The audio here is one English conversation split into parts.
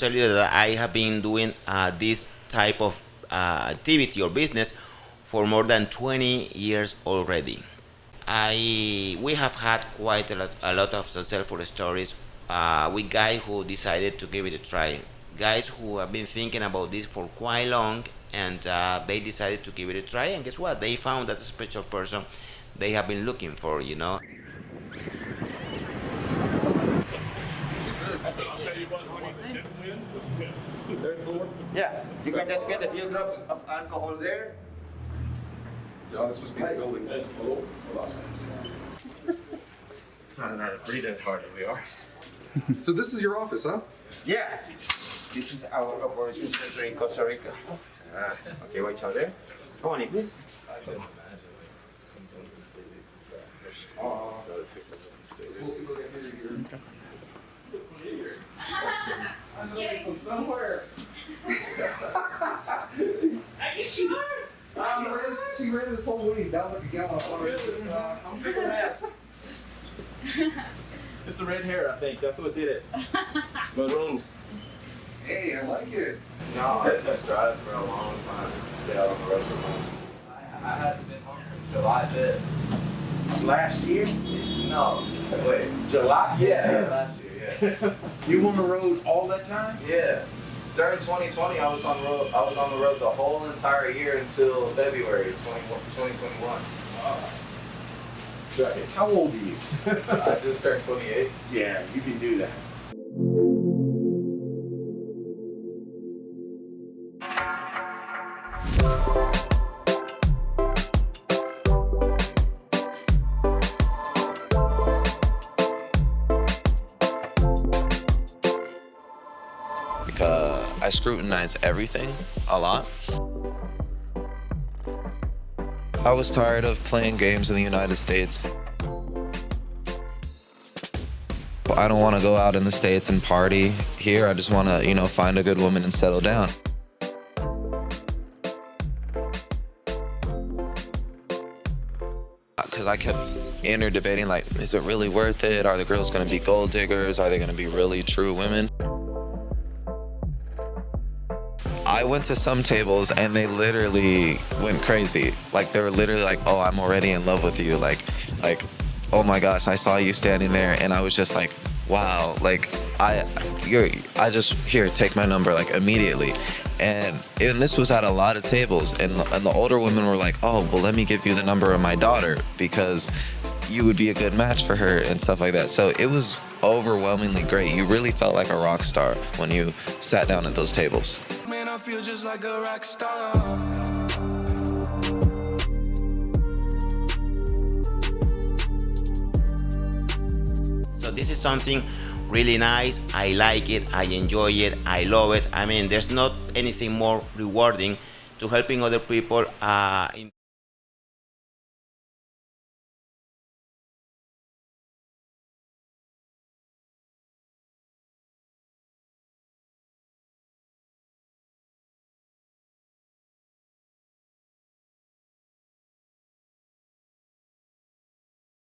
tell you that I have been doing this type of activity or business for more than 20 years already. We have had quite a lot of successful stories with guys who decided to give it a try. Guys who have been thinking about this for quite long, and they decided to give it a try. And guess what? They found that special person they have been looking for. You know. Yeah, you can just get a few drops of alcohol there. No, this must be the building. Not enough breathing harder we are. So this is your office, huh? Yeah, this is our operation center in Costa Rica. Okay, wait out there. Come on in, please. Somewhere. Are you sure? She ran this whole week down like a gallon of water. I'm big ass. It's the red hair, I think. That's what did it. Maroon. Hey, I like it. No, I just drive for a long time. Stay out on the road for months. I hadn't been home since July 5th. Last year? No, Wait, July? yeah, last year, yeah. You on the road all that time? Yeah. During 2020, I was on the road. I was on the road the whole entire year until February 2021. How old are you? I just turned 28. Yeah, you can do that. I scrutinize everything a lot. I was tired of playing games in the United States. I don't want to go out in the States and party here. I just want to, find a good woman and settle down. Because I kept inner debating, like, is it really worth it? Are the girls going to be gold diggers? Are they going to be really true women? I went to some tables and they literally went crazy. Like, they were literally like, oh, I'm already in love with you. Like, oh my gosh, I saw you standing there. And I was just like, wow, like, I just, here, take my number, like, immediately. And this was at a lot of tables. And the older women were like, oh, well, let me give you the number of my daughter because you would be a good match for her and stuff like that. So it was overwhelmingly great. You really felt like a rock star when you sat down at those tables. Man, I feel just like a rock star. So this is something really nice. I like it, I enjoy it, I love it. I mean, there's not anything more rewarding to helping other people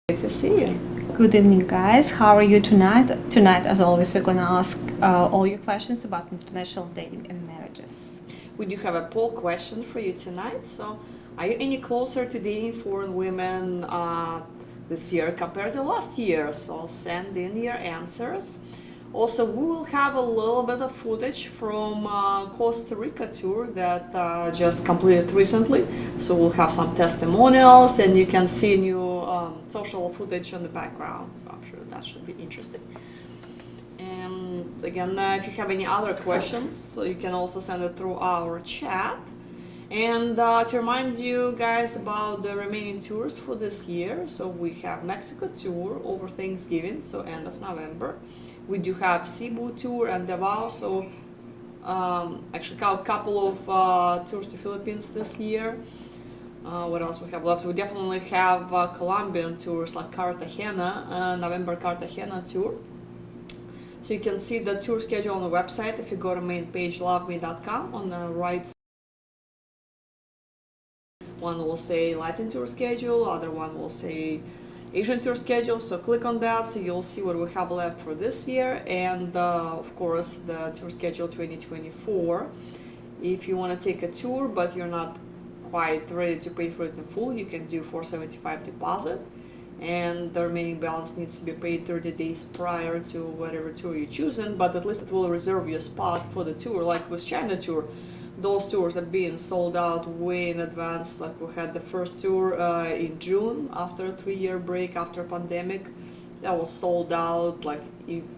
Good to see you. Good evening, guys. How are you tonight? Tonight, as always, we're gonna ask all your questions about international dating and marriages. We do have a poll question for you tonight. So, are you any closer to dating foreign women this year compared to last year? So, send in your answers. Also, we will have a little bit of footage from Costa Rica tour that just completed recently. So we'll have some testimonials and you can see new social footage on the background. So I'm sure that should be interesting. And again, if you have any other questions, so you can also send it through our chat. And to remind you guys about the remaining tours for this year. So we have Mexico tour over Thanksgiving, so end of November. We do have Cebu tour and Davao, so actually a couple of tours to Philippines this year. What else we have left? We definitely have Colombian tours like Cartagena, November Cartagena tour. So you can see the tour schedule on the website if you go to main page loveme.com. On the right side, one will say Latin tour schedule, other one will say Asian tour schedule. So click on that, so you'll see what we have left for this year, and of course the tour schedule 2024. If you want to take a tour but you're not quite ready to pay for it in full, you can do $475 deposit, and the remaining balance needs to be paid 30 days prior to whatever tour you're choosing, but at least it will reserve your spot for the tour. Like with China tour, those tours are being sold out way in advance. Like we had the first tour in June after a 3-year break after pandemic. That was sold out like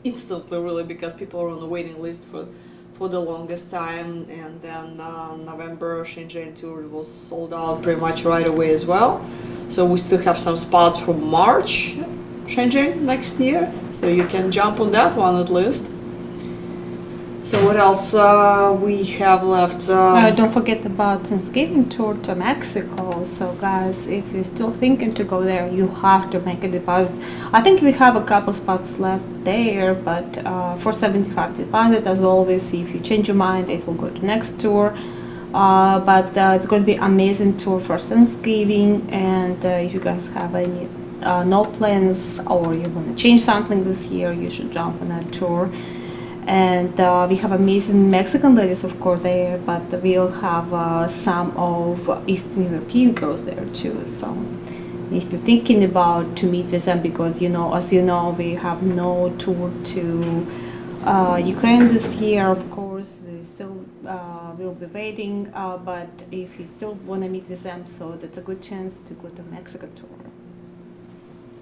instantly, really, because people are on the waiting list for the longest time. And then November Shenzhen tour was sold out pretty much right away as well. So we still have some spots for March Shenzhen next year, so you can jump on that one at least. So what else we have left? Don't forget about Thanksgiving tour to Mexico. So guys, if you're still thinking to go there, you have to make a deposit. I think we have a couple spots left there, but for $75 deposit, as always, if you change your mind, it will go to next tour. But it's going to be amazing tour for Thanksgiving, and if you guys have any no plans or you want to change something this year, you should jump on that tour. And we have amazing Mexican ladies, of course, there, but we'll have some of Eastern European girls there too. So if you're thinking about to meet with them, because as you know, we have no tour to Ukraine this year, of course, we still will be waiting, but if you still want to meet with them, so that's a good chance to go to Mexico tour.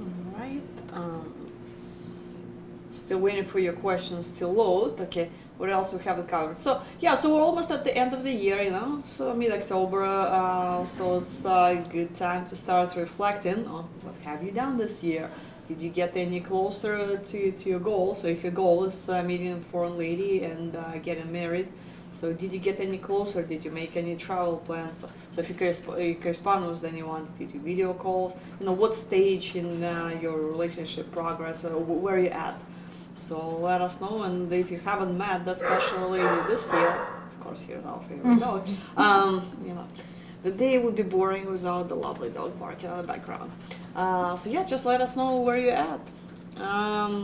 All right. Still waiting for your questions to load. Okay, what else we haven't covered? So yeah, so we're almost at the end of the year, it's mid-October, so it's a good time to start reflecting on what have you done this year. Did you get any closer to your goal? So if your goal is meeting a foreign lady and getting married, so did you get any closer? Did you make any travel plans? So if you correspond with anyone, did you do video calls? What stage in your relationship progress, or where are you at? So let us know, and if you haven't met that special lady this year, of course, here's our favorite dog. The day would be boring without the lovely dog barking in the background. So yeah, just let us know where you're at.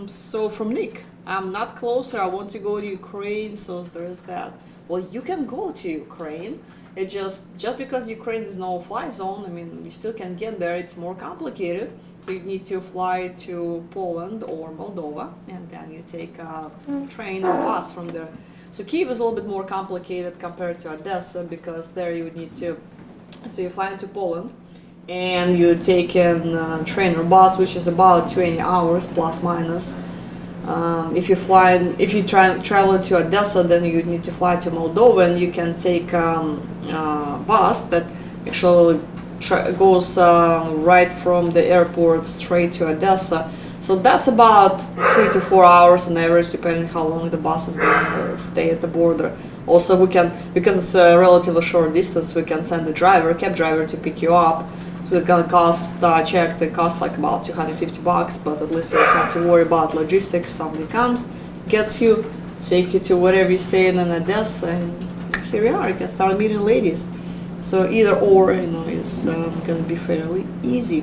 So from Nick, I'm not closer. I want to go to Ukraine, so there's that. Well, you can go to Ukraine. It just because Ukraine is no fly zone, you still can get there. It's more complicated. So you need to fly to Poland or Moldova, and then you take a train or bus from there. So Kyiv is a little bit more complicated compared to Odessa, because there you would need to, so you fly into Poland, and you take a train or bus, which is about 20 hours plus minus. If you travel to Odessa, then you need to fly to Moldova, and you can take a bus that actually goes right from the airport straight to Odessa. So that's about 3 to 4 hours on average, depending how long the bus is going to stay at the border. Also, we can, because it's a relatively short distance, we can send a cab driver to pick you up. So it's gonna cost, they cost like about $250, but at least you don't have to worry about logistics. Somebody comes, gets you, take you to wherever you stay in Odessa, and here you are, you can start meeting ladies. So either or, is gonna be fairly easy.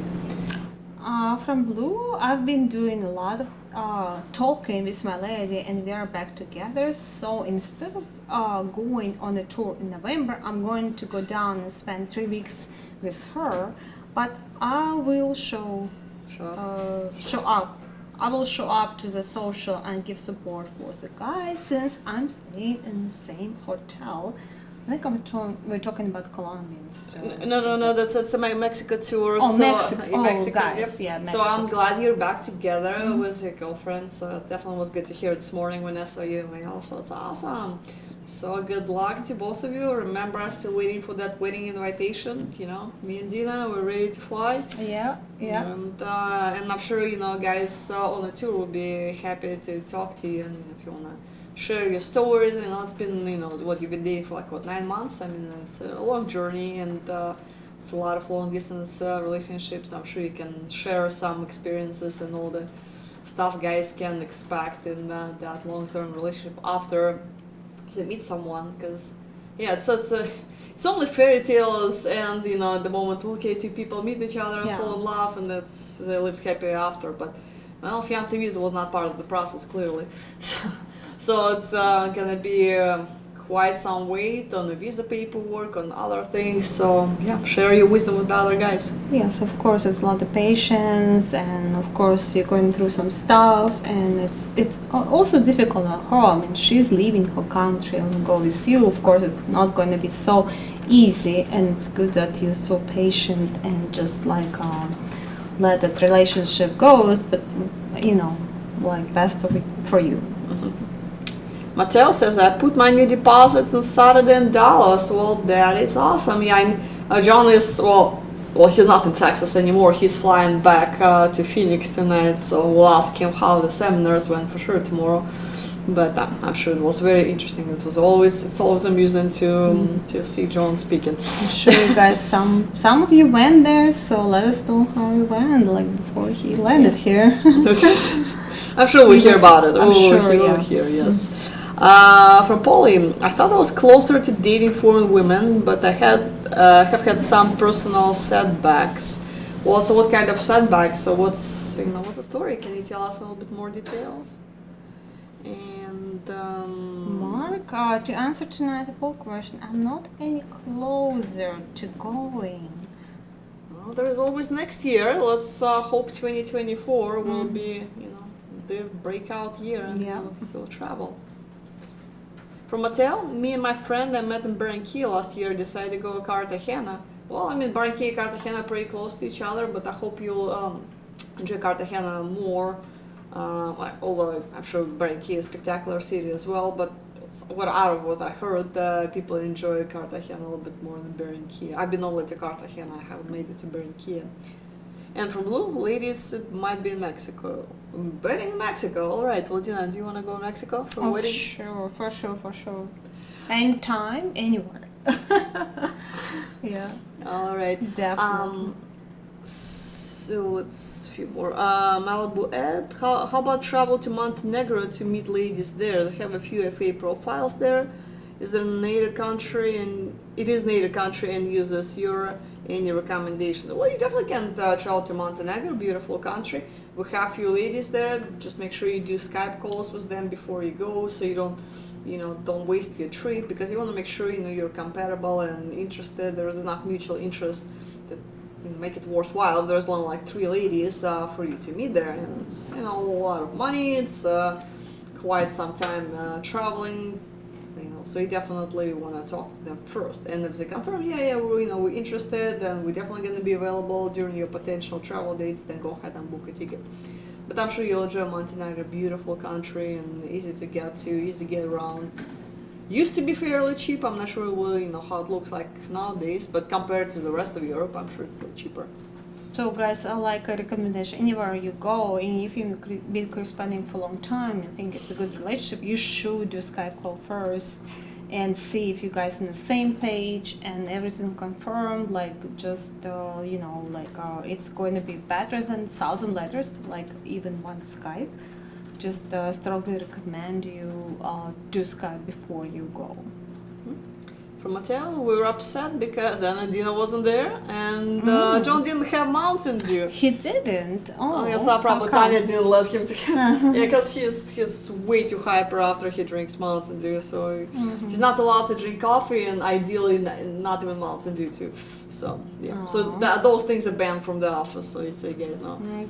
From Blue, I've been doing a lot of talking with my lady, and we are back together. So instead of going on a tour in November, I'm going to go down and spend 3 weeks with her. But I will show up. I will show up to the social and give support for the guys, since I'm staying in the same hotel. I think we're talking about Colombians. No, that's a Mexico tour. Oh, so, Mexico. Guys, yep. yeah, Mexico. So I'm glad you're back together with your girlfriend. So it definitely was good to hear this morning when I saw you email. So it's awesome. So good luck to both of you. Remember, I'm still waiting for that wedding invitation. Me and Dina, we're ready to fly. Yeah. And I'm sure guys on the tour will be happy to talk to you, and if you wanna share your stories. It's been what you've been dating for 9 months. It's a long journey, and it's a lot of long distance relationships. I'm sure you can share some experiences and all the stuff guys can expect in that long-term relationship after they meet someone, because Yeah, it's only fairy tales, and at the moment, okay, two people meet each other and Yeah. fall in love, and they live happy after. But well, fiancé visa was not part of the process, clearly. So it's gonna be quite some wait on the visa paperwork, on other things. So yeah, share your wisdom with the other guys. Yes, of course, it's a lot of patience, and of course you're going through some stuff, and it's also difficult on her. I mean, she's leaving her country and go with you. Of course, it's not going to be so easy, and it's good that you're so patient and just like let that relationship goes. But like best of it for you. Mateo says, I put my new deposit on Saturday in Dallas. Well, that is awesome. Yeah, John is, well, he's not in Texas anymore. He's flying back to Phoenix tonight, so we'll ask him how the seminars went for sure tomorrow. But I'm sure it was very interesting. It's always amusing to see John speaking. I'm sure you guys, some of you went there, so let us know how you went, like before he landed here. I'm sure we'll hear about it. I'm sure, we'll yeah. hear, yes. From Polly, I thought I was closer to dating foreign women, but I have had some personal setbacks. Well, so what kind of setbacks? So what's the story? Can you tell us a little bit more details? And Mark, to answer tonight the poll question, I'm not any closer to going. well, there is always next year. Let's hope 2024 will be the breakout year, and Yeah. we'll travel. From Mateo, me and my friend I met in Barranquilla last year decided to go to Cartagena. Well, I mean, Barranquilla and Cartagena are pretty close to each other, but I hope you'll enjoy Cartagena more. Although I'm sure Barranquilla is a spectacular city as well, but out of what I heard, people enjoy Cartagena a little bit more than Barranquilla. I've been only to Cartagena, I haven't made it to Barranquilla. And from Blue, ladies, it might be in Mexico. Wedding in Mexico, all right. Latina, do you want to go to Mexico for a wedding? Sure, for sure. Anytime, anywhere. Yeah, All right. definitely. So let's a few more. Malibu Ed, how about travel to Montenegro to meet ladies there? They have a few FA profiles there. Is it a native country? And it is native country and uses any recommendations? Well, you definitely can travel to Montenegro, beautiful country. We have few ladies there. Just make sure you do Skype calls with them before you go, so you don't waste your trip, because you want to make sure you're compatible and interested. There is enough mutual interest that make it worthwhile. There's only like 3 ladies for you to meet there, and it's a lot of money. It's quite some time traveling. So you definitely want to talk to them first, and if they confirm, we're interested, then we're definitely going to be available during your potential travel dates, then go ahead and book a ticket. But I'm sure you'll enjoy Montenegro, beautiful country and easy to get to, easy to get around. Used to be fairly cheap. I'm not sure how it looks like nowadays, but compared to the rest of Europe, I'm sure it's still cheaper. So guys, I like a recommendation. Anywhere you go, and if you've been corresponding for a long time and think it's a good relationship, you should do Skype call first and see if you guys on the same page and everything confirmed. Like just it's going to be better than 1,000 letters. Like even one Skype. Just strongly recommend you do Skype before you go. From Mateo, we were upset because Anadina wasn't there, and John didn't have Mountain Dew. He didn't. Oh, I saw probably how come? Tanya didn't let him to. Yeah, because he's way too hyper after he drinks Mountain Dew, so he's not allowed to drink coffee, and ideally not even Mountain Dew too. So yeah, so those things are banned from the office, so you guys know. Okay.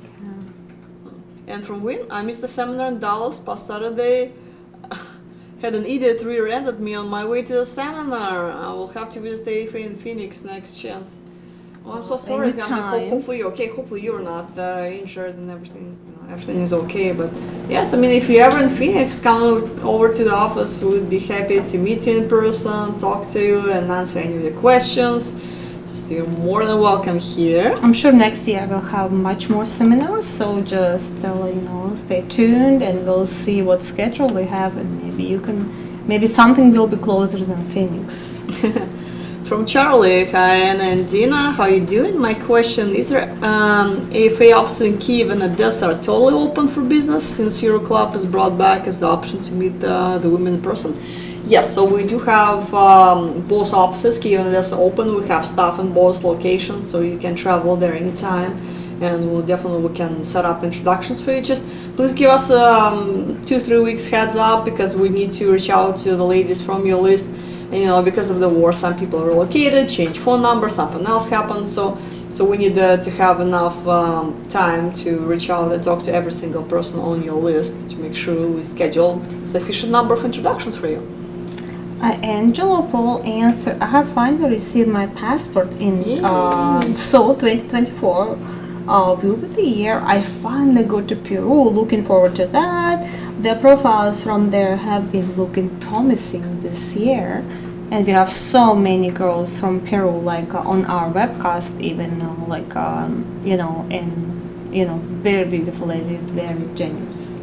And from Win, I missed the seminar in Dallas past Saturday. Had an idiot rear-ended me on my way to the seminar. I will have to visit AFA in Phoenix next chance. Well, I'm so sorry. Hopefully you're okay. Hopefully you're not injured and everything. Everything is okay. But yes, I mean, if you're ever in Phoenix, come over to the office. We would be happy to meet you in person, talk to you, and answer any of your questions. You're more than welcome here. I'm sure next year we'll have much more seminars, so just stay tuned and we'll see what schedule we have, and maybe something will be closer than Phoenix. From Charlie, hi Anna and Dina, how you doing? My question, is there AFA office in Kyiv and Odessa are totally open for business since Euroclub is brought back as the option to meet the women in person? Yes, so we do have both offices. Kiev is open. We have staff in both locations, so you can travel there anytime. And we can set up introductions for you. Just please give us 2-3 weeks heads up because we need to reach out to the ladies from your list. And because of the war, some people relocated, change phone number, something else happened. So we need to have enough time to reach out and talk to every single person on your list to make sure we schedule sufficient number of introductions for you. Angela Paul answer. I have finally received my passport in Yay. 2024. Will be the year I finally go to Peru. Looking forward to that. The profiles from there have been looking promising this year, and we have so many girls from Peru, like on our webcast, even very beautiful lady, very generous.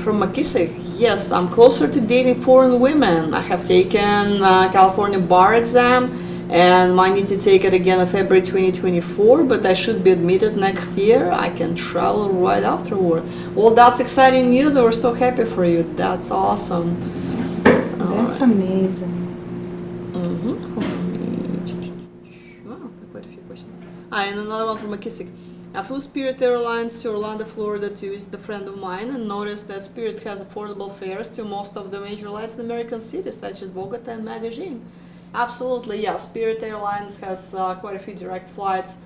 From McKissick, yes, I'm closer to dating foreign women. I have taken California bar exam and might need to take it again in February 2024, but I should be admitted next year. I can travel right afterward. Well, that's exciting news. We're so happy for you. That's awesome. That's amazing. Wow, quite a few questions. And another one from McKissick. I flew Spirit Airlines to Orlando, Florida to visit a friend of mine and noticed that Spirit has affordable fares to most of the major Latin American cities such as Bogota and Medellin. Absolutely, yeah. Spirit Airlines has quite a few direct flights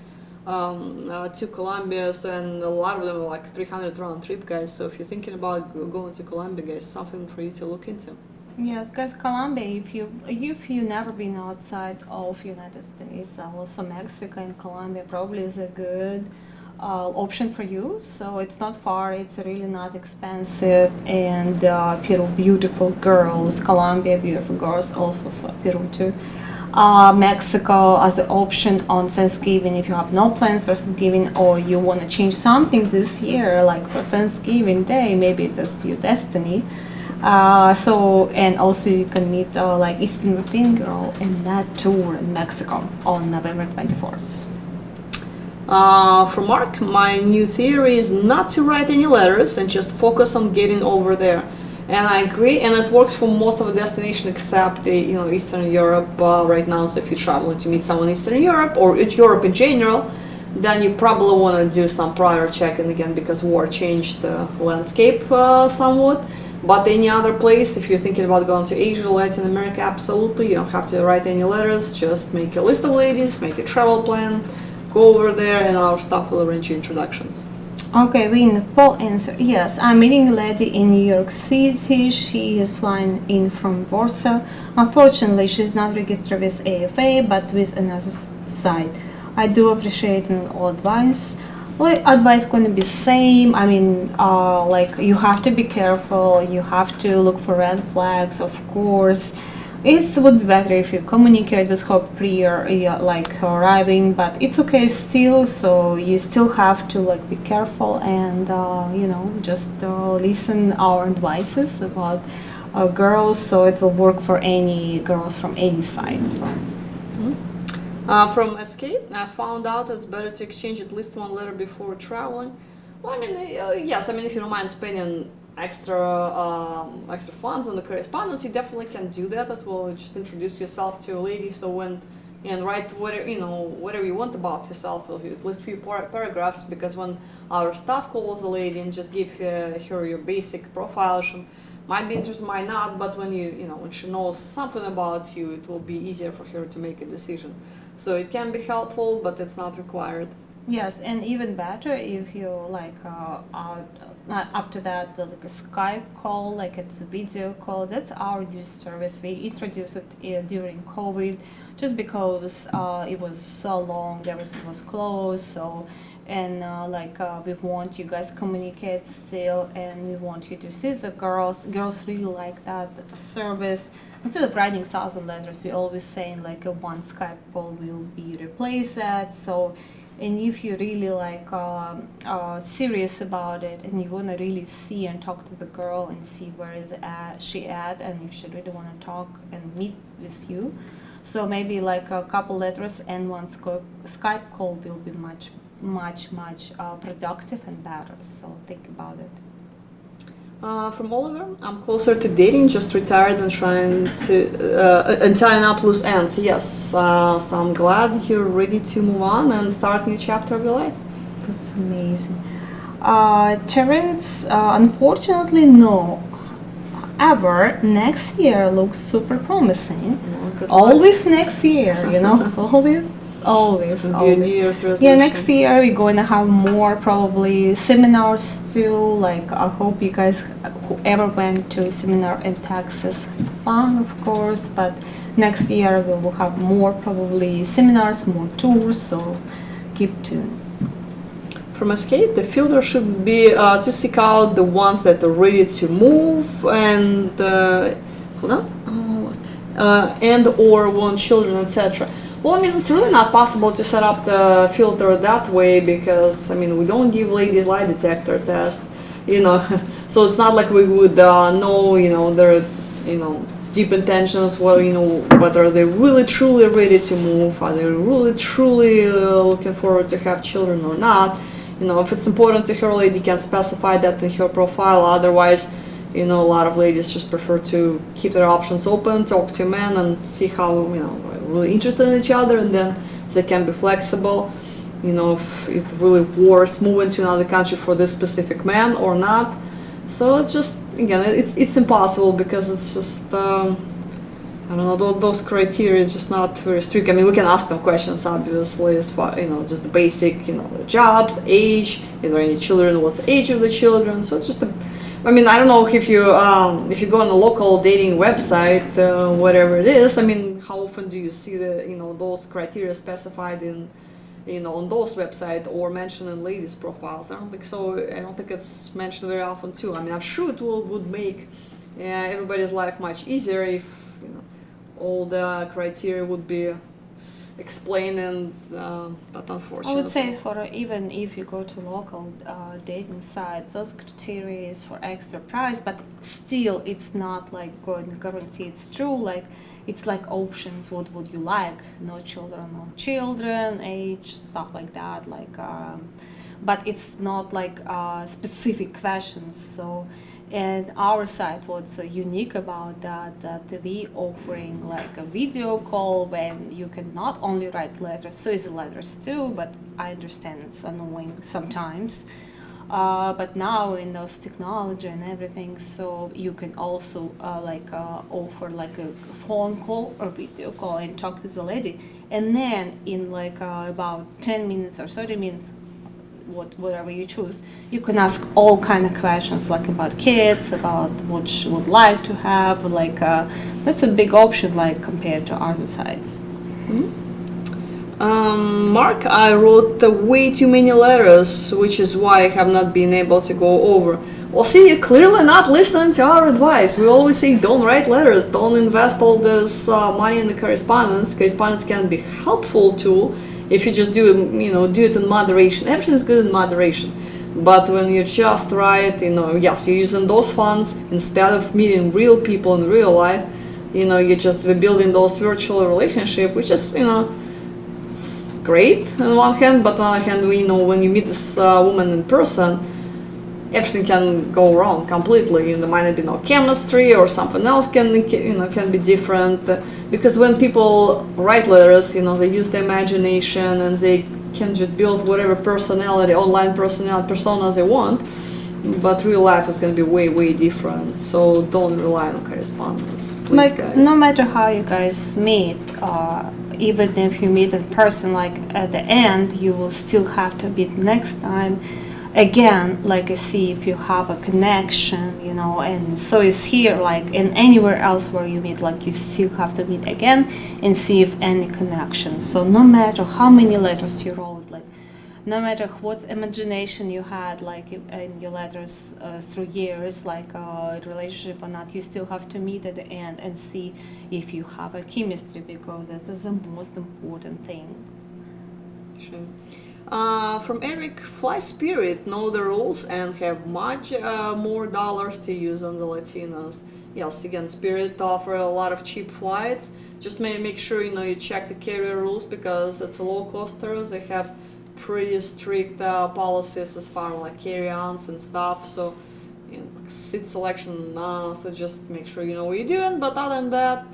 to Colombia, and a lot of them are like 300 round trip, guys. So if you're thinking about going to Colombia, guys, something for you to look into. Yes, guys, Colombia. If you never been outside of United States, also Mexico and Colombia probably is a good option for you. So it's not far. It's really not expensive, and Peru, beautiful girls. Colombia, beautiful girls. Also, so Peru too. Mexico as an option on Thanksgiving if you have no plans for Thanksgiving or you want to change something this year, like for Thanksgiving Day, maybe that's your destiny. And also you can meet like Eastern European girl in that tour in Mexico on November 24th. From Mark, my new theory is not to write any letters and just focus on getting over there. And I agree, and it works for most of the destinations except Eastern Europe right now. So if you're traveling to meet someone in Eastern Europe or Europe in general, then you probably want to do some prior checking again because war changed the landscape somewhat. But any other place, if you're thinking about going to Asia, Latin America, absolutely, you don't have to write any letters. Just make a list of ladies, make a travel plan, go over there, and our staff will arrange you introductions. Okay, Win, Paul answer. Yes, I'm meeting a lady in New York City. She is flying in from Warsaw. Unfortunately, she's not registered with AFA, but with another site. I do appreciate all advice. Well, advice going to be same. I mean, like you have to be careful. You have to look for red flags, of course. It would be better if you communicate with her prior, like arriving, but it's okay still. So you still have to like be careful and just listen our advices about girls. So it will work for any girls from any side. So. From SK, I found out it's better to exchange at least one letter before traveling. Well, I mean, yes. I mean, if you don't mind spending extra funds on the correspondence, you definitely can do that. That will just introduce yourself to a lady. So and write whatever you want about yourself, at least few paragraphs. Because when our staff calls a lady and just give her your basic profile, she might be interested, might not. But when when she knows something about you, it will be easier for her to make a decision. So it can be helpful, but it's not required. Yes, and even better if you like after that like a Skype call, like it's a video call. That's our new service. We introduced it during COVID, just because it was so long, everything was closed. So, and we want you guys communicate still, and we want you to see the girls. Girls really like that service. Instead of writing 1,000 letters, we always saying like a one Skype call will be replace that. So, and if you really like serious about it, and you want to really see and talk to the girl and see where is she at, and if she really want to talk and meet with you, so maybe like a couple letters and one Skype call will be much productive and better. So think about it. From Oliver, I'm closer to dating, just retired and trying to and tying up loose ends. Yes, so I'm glad you're ready to move on and start a new chapter of your life. That's amazing. Terence, unfortunately, no. However, next year looks super promising. Well, good luck. Always next year, you know, always, It's gonna be a New always. Year's Yeah, resolution. next year we're going to have more probably seminars too. Like I hope you guys, whoever went to a seminar in Texas, had fun, of course. But next year we will have more probably seminars, more tours. So keep tuned. From Escape, the filter should be to seek out the ones that are ready to move and hold on, and or want children, etc. Well, I mean, it's really not possible to set up the filter that way because I mean we don't give ladies lie detector test, you know, so it's not like we would know, you know, their, you know, deep intentions. Well, you know, whether they're really truly ready to move, are they really truly looking forward to have children or not. You know, if it's important to her, lady can specify that in her profile. Otherwise, you know, a lot of ladies just prefer to keep their options open, talk to men, and see how, you know, really interested in each other, and then they can be flexible. You know, if it really worth moving to another country for this specific man or not. So it's just, again, it's impossible because it's just. I don't know, those criteria is just not very strict. I mean, we can ask them questions, obviously, as far, you know, just the basic, you know, the job, the age, is there any children, what's the age of the children. So it's just I mean, I don't know if you go on a local dating website, whatever it is, I mean, how often do you see the, you know, those criteria specified in, you know, on those websites or mentioned in ladies' profiles? I don't think so. I don't think it's mentioned very often too. I mean, I'm sure it would make everybody's life much easier if, you know, all the criteria would be explained, and but unfortunately, I would say for even if you go to local dating sites, those criteria is for extra price, but still it's not like going to guarantee it's true. Like it's like options. What would you like? No children, age, stuff like that. Like, but it's not like specific questions. So. And our site, what's unique about that we offering like a video call when you can not only write letters, so easy letters too, but I understand it's annoying sometimes. But now in those technology and everything, so you can also offer like a phone call or video call and talk to the lady, and then in like about 10 minutes or 30 minutes, whatever you choose, you can ask all kind of questions like about kids, about what she would like to have, like that's a big option like compared to other sites. Mark, I wrote way too many letters, which is why I have not been able to go over. Well, see, you're clearly not listening to our advice. We always say don't write letters, don't invest all this money in the correspondence. Correspondence can be helpful tool if you just do it in moderation. Everything is good in moderation. But when you just write, you know, yes, you're using those funds instead of meeting real people in real life. You know, you're just building those virtual relationship, which is, you know, it's great on one hand, but on the other hand, we know when you meet this woman in person, everything can go wrong completely. There might not be no chemistry, or something else can be different. Because when people write letters, you know, they use their imagination and they can just build whatever personality, online personas they want. But real life is going to be way, way different. So don't rely on correspondence, please, Like guys. no matter how you guys meet, even if you meet in person, like at the end, you will still have to meet next time. Again, like I see if you have a connection, you know, and so it's here, like in anywhere else where you meet, like you still have to meet again and see if any connection. So no matter how many letters you wrote, like no matter what imagination you had, like in your letters through years, like a relationship or not, you still have to meet at the end and see if you have a chemistry, because this is the most important thing. Sure. From Eric, fly Spirit, know the rules and have much more dollars to use on the Latinas. Yes, again, Spirit offer a lot of cheap flights. Just make sure you check the carrier rules, because it's a low costers. They have pretty strict policies as far as like carry-ons and stuff. So seat selection. So just make sure you know what you're doing. But other than that,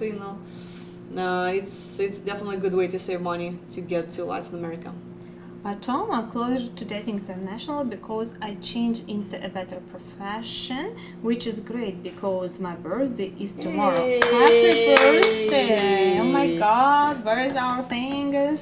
it's definitely a good way to save money to get to Latin America. Tom, I'm closer to dating international because I changed into a better profession, which is great because my birthday is tomorrow. Yay! Happy birthday! Oh my God, where is our things?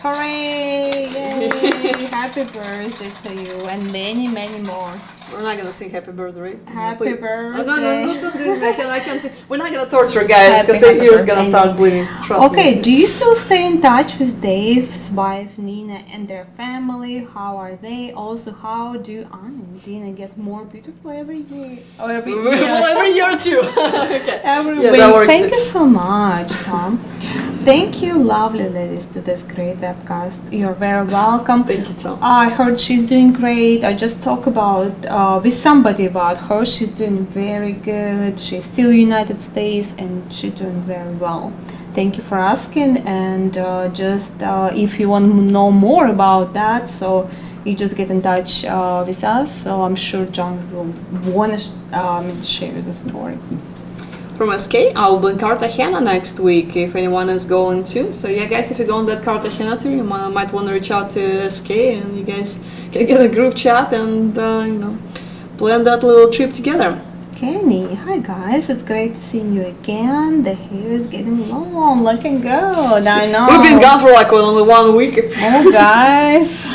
Hooray! Yay! Happy birthday to you and many, many more. We're not gonna sing happy birthday, right? Happy Please. birthday. No, don't do it. I can't sing. We're not gonna torture guys because Happy their ears gonna birthday. start bleeding. Trust Okay, me. do you still stay in touch with Dave's wife Nina and their family? How are they? Also, how do Anna and Dina get more beautiful every year? Or every year? Well, every year or two. Okay. Every Yeah, week. that works Thank too. you so much, Tom. Thank you, lovely ladies, to this great webcast. You're very welcome. Thank you, Tom. I heard she's doing great. I just talked about with somebody about her. She's doing very good. She's still United States and she's doing very well. Thank you for asking. And just if you want to know more about that, so you just get in touch with us. So I'm sure John will want to share the story. From SK, I'll be in Cartagena next week if anyone is going to. So yeah, guys, if you go on that Cartagena tour, you might want to reach out to SK and you guys can get a group chat and plan that little trip together. Kenny, hi guys, it's great to see you again. The hair is getting long, looking good. I know. We've been gone for like only 1 week. Oh, guys,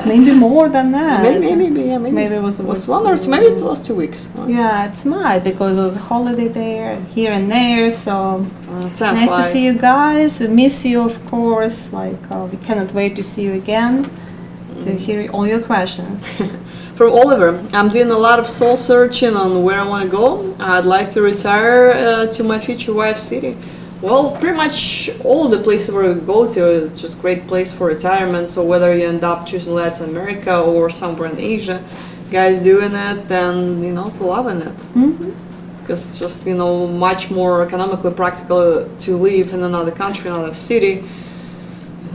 maybe more than that. Maybe it was a week. 1 or 2. Maybe it was 2 weeks. Yeah, it's might because it was a holiday there, here and there. So Time nice flies. to see you guys. We miss you, of course. We cannot wait to see you again to hear all your questions. From Oliver, I'm doing a lot of soul searching on where I want to go. I'd like to retire to my future wife's city. Well, pretty much all the places where we go to is just great place for retirement. So whether you end up choosing Latin America or somewhere in Asia, guys doing it and also loving it. Because it's just much more economically practical to live in another country, another city.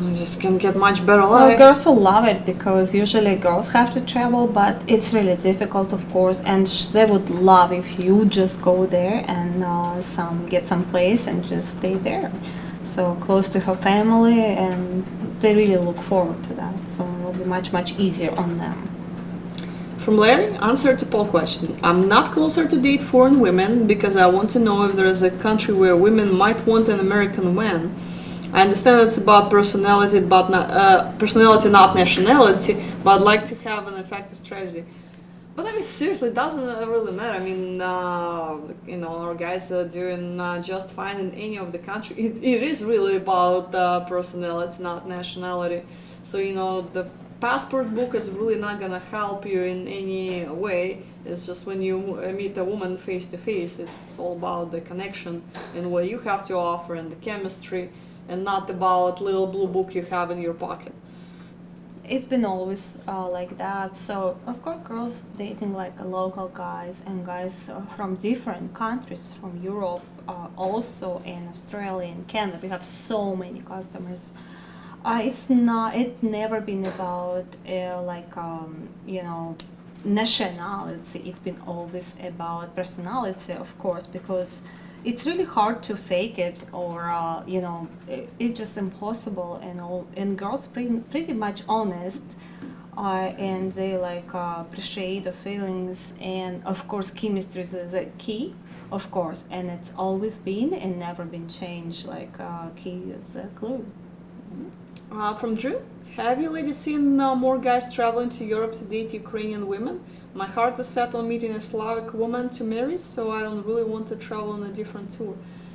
You just can get much better Well, life. girls will love it because usually girls have to travel, but it's really difficult, of course, and they would love if you just go there and get some place and just stay there. So close to her family, and they really look forward to that. So it will be much, much easier on them. From Larry, answer to Paul's question. I'm not closer to date foreign women because I want to know if there is a country where women might want an American man. I understand it's about personality, but personality, not nationality. But I'd like to have an effective strategy. But I mean, seriously, it doesn't really matter. I mean, our guys are doing just fine in any of the country. It is really about personality, not nationality. So the passport book is really not gonna help you in any way. It's just when you meet a woman face to face, it's all about the connection and what you have to offer and the chemistry, and not about little blue book you have in your pocket. It's been always like that. So of course, girls dating like local guys and guys from different countries, from Europe, also in Australia and Canada. We have so many customers. It's never been about nationality. It's been always about personality, of course, because it's really hard to fake it, or it's just impossible. And girls pretty much honest, and they appreciate the feelings, and of course chemistry is the key, of course, and it's always been and never been changed. Key is a clue. From Drew, have you ladies seen more guys traveling to Europe to date Ukrainian women? My heart is set on meeting a Slavic woman to marry, so I don't really want to travel on a different tour.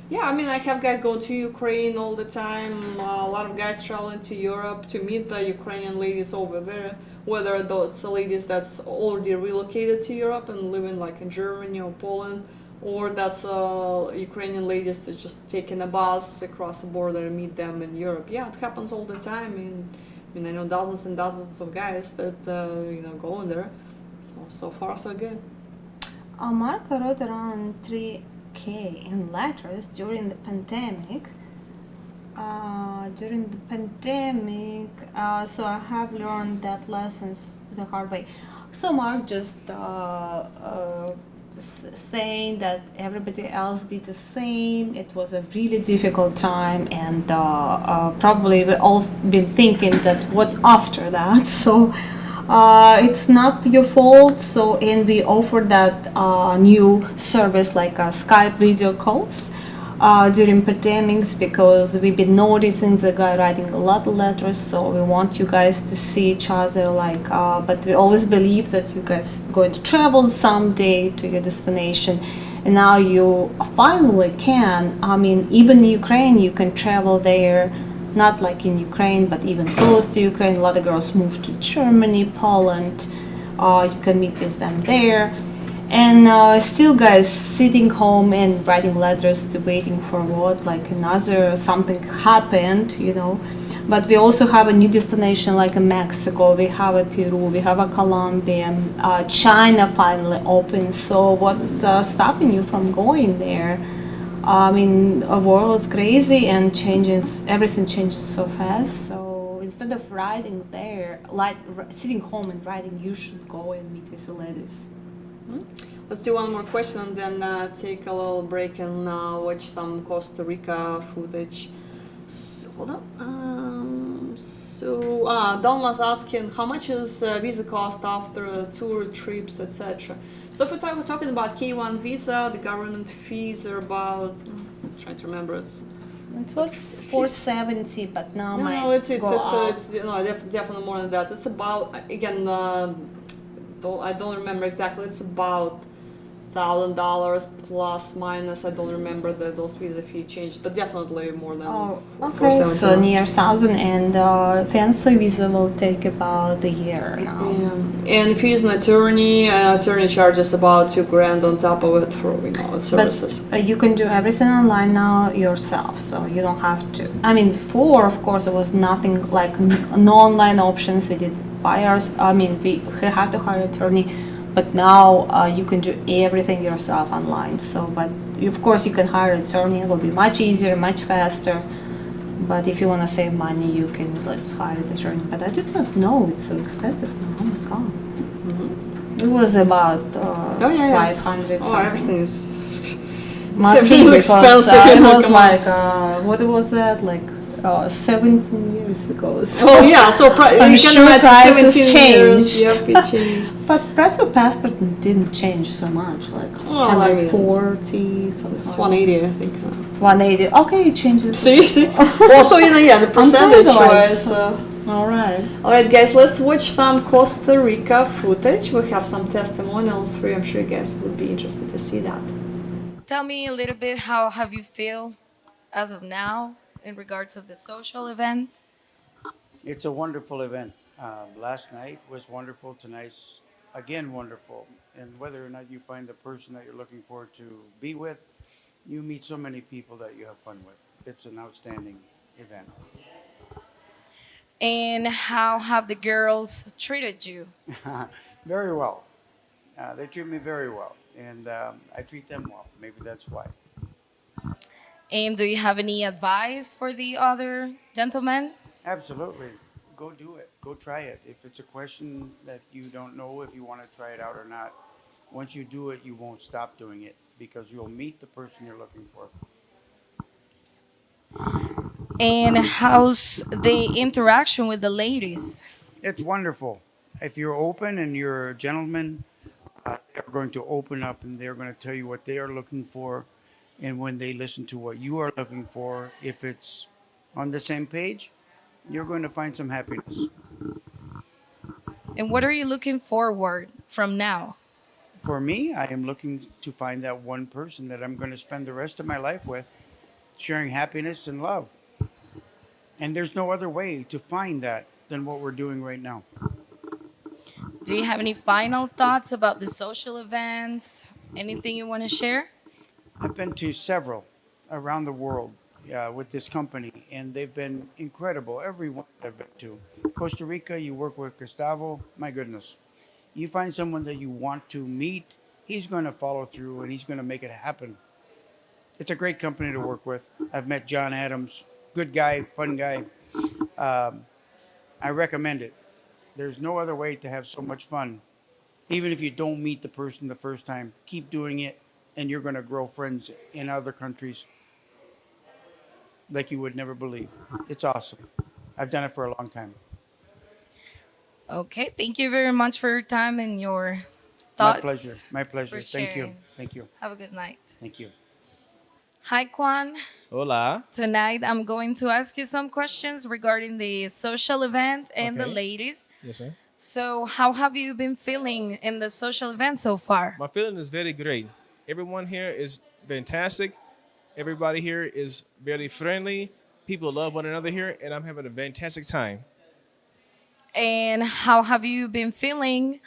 Yeah, I mean, I have guys going to Ukraine all the time. A lot of guys traveling to Europe to meet the Ukrainian ladies over there, whether it's ladies that's already relocated to Europe and living in Germany or Poland, or that's Ukrainian ladies that just taking a bus across the border and meet them in Europe. Yeah, it happens all the time. I know dozens and dozens of guys that go in there. So far so good. Marco wrote around 3K in letters during the pandemic. So I have learned that lessons the hard way. So Mark just saying that everybody else did the same. It was a really difficult time, and probably we all been thinking that what's after that. So it's not your fault. So and we offer that new service like Skype video calls during pandemics because we've been noticing the guy writing a lot of letters, so we want you guys to see each other like but we always believe that you guys going to travel someday to your destination, and now you finally can. I mean, even in Ukraine you can travel there, not like in Ukraine but even close to Ukraine. A lot of girls move to Germany, Poland. You can meet with them there, and still guys sitting home and writing letters to waiting for what, like another something happened, you know. But we also have a new destination like in Mexico, we have a Peru, we have a Colombia, China finally open. So what's stopping you from going there? I mean, the world is crazy and changes, everything changes so fast. So instead of writing there, like sitting home and writing, you should go and meet with the ladies. Let's do one more question and then take a little break and watch some Costa Rica footage. Hold on. Don was asking how much is visa cost after tour trips, etc. So if we're talking about K1 visa, the government fees are about. I'm trying to remember. It was 470, but now No, it's definitely more than that. It's about again. I don't remember exactly. It's about $1,000 plus minus. I don't remember those visa fee changed, but definitely more than. Oh, okay. So near 1,000, and fancy visa will take about a year now. Yeah. And if you use an attorney charges about $2,000 on top of it for services. But you can do everything online now yourself, so you don't have to. I mean, before, of course, there was nothing like no online options. We did buyers. I mean, we had to hire an attorney. But now you can do everything yourself online. So, but of course you can hire an attorney. It will be much easier, much faster. But if you want to save money, you can let's hire an attorney. But I did not know it's so expensive now. Oh my god! It was about 500. Oh, everything is must be because expensive. it was like what was that like 17 years ago. So oh yeah, so I'm you can sure imagine prices 17 years. changed. Yep, it changed. But price of passport didn't change so much, like Well, I mean, 140, something. It's 180, I think. 180. Okay, it changes. See. Also, the percentage wise. All right. All right, guys, let's watch some Costa Rica footage. We have some testimonials for you. I'm sure you guys would be interested to see that. Tell me a little bit, how have you feel as of now in regards of the social event? It's a wonderful event. Last night was wonderful. Tonight's again wonderful. And whether or not you find the person that you're looking for to be with, you meet so many people that you have fun with. It's an outstanding event. And how have the girls treated you? Very well. They treat me very well, and I treat them well. Maybe that's why. And do you have any advice for the other gentlemen? Absolutely. Go do it. Go try it. If it's a question that you don't know if you want to try it out or not, once you do it, you won't stop doing it because you'll meet the person you're looking for. And how's the interaction with the ladies? It's wonderful. If you're open and you're a gentleman, they're going to open up and they're going to tell you what they are looking for. And when they listen to what you are looking for, if it's on the same page, you're going to find some happiness. And what are you looking forward from now? For me, I am looking to find that one person that I'm going to spend the rest of my life with, sharing happiness and love. And there's no other way to find that than what we're doing right now. Do you have any final thoughts about the social events? Anything you want to share? I've been to several around the world with this company, and they've been incredible. Every one I've been to. Costa Rica, you work with Gustavo, my goodness. You find someone that you want to meet, he's going to follow through and he's going to make it happen. It's a great company to work with. I've met John Adams, good guy, fun guy. I recommend it. There's no other way to have so much fun Even if you don't meet the person the first time, keep doing it, and you're going to grow friends in other countries like you would never believe. It's awesome. I've done it for a long time. Okay, thank you very much for your time and your My pleasure. thoughts My for pleasure. Thank you. sharing. Thank you. Have a good night. Thank you. Hi, Kwan. Hola. Tonight I'm going to ask you some questions regarding the social event and the Okay. ladies. Yes, sir. So, how have you been feeling in the social event so far? My feeling is very great. Everyone here is fantastic. Everybody here is very friendly. People love one another here, and I'm having a fantastic time. And how have you been feeling